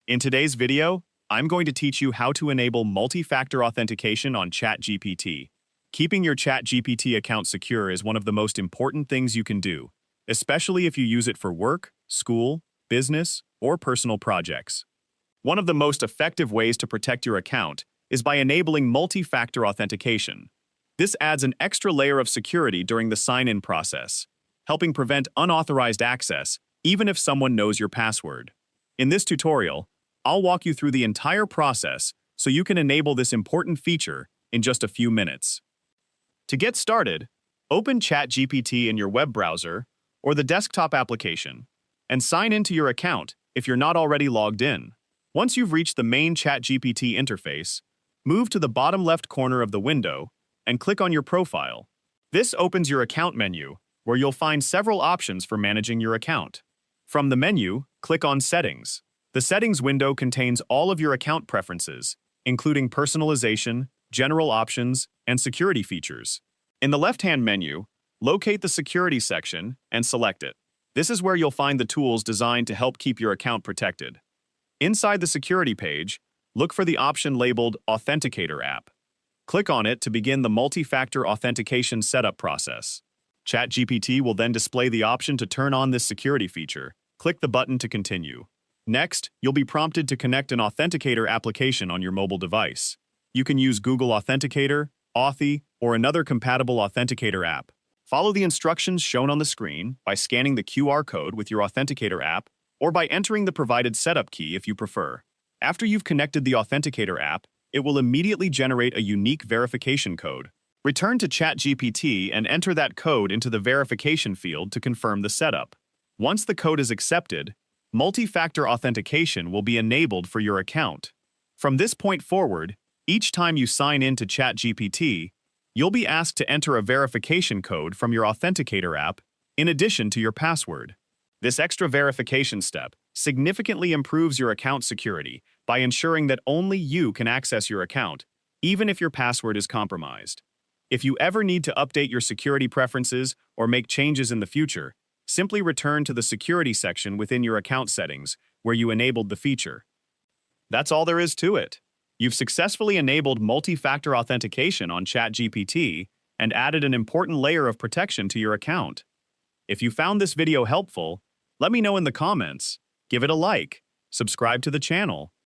In today's video, I'm going to teach you how to enable multi-factor authentication on ChatGPT. Keeping your ChatGPT account secure is one of the most important things you can do, especially if you use it for work, school, business, or personal projects. One of the most effective ways to protect your account is by enabling multi-factor authentication. This adds an extra layer of security during the sign-in process, helping prevent unauthorized access even if someone knows your password. In this tutorial, I'll walk you through the entire process so you can enable this important feature in just a few minutes. To get started, open ChatGPT in your web browser or the desktop application and sign into your account if you're not already logged in. Once you've reached the main ChatGPT interface, move to the bottom left corner of the window and click on your profile. This opens your account menu, where you'll find several options for managing your account. From the menu, click on Settings. The Settings window contains all of your account preferences, including personalization, general options, and security features. In the left-hand menu, locate the Security section and select it. This is where you'll find the tools designed to help keep your account protected. Inside the Security page, look for the option labeled Authenticator app. Click on it to begin the multi-factor authentication setup process. ChatGPT will then display the option to turn on this security feature. Click the button to continue. Next, you'll be prompted to connect an authenticator application on your mobile device. You can use Google Authenticator, Authy, or another compatible authenticator app. Follow the instructions shown on the screen by scanning the QR code with your authenticator app or by entering the provided setup key if you prefer. After you've connected the authenticator app, it will immediately generate a unique verification code. Return to ChatGPT and enter that code into the verification field to confirm the setup. Once the code is accepted, multi-factor authentication will be enabled for your account. From this point forward, each time you sign in to ChatGPT, you'll be asked to enter a verification code from your authenticator app in addition to your password. This extra verification step significantly improves your account security by ensuring that only you can access your account, even if your password is compromised. If you ever need to update your security preferences or make changes in the future, simply return to the Security section within your account settings where you enabled the feature. That's all there is to it. You've successfully enabled multi-factor authentication on ChatGPT and added an important layer of protection to your account. If you found this video helpful, let me know in the comments, give it a like, subscribe to the channel,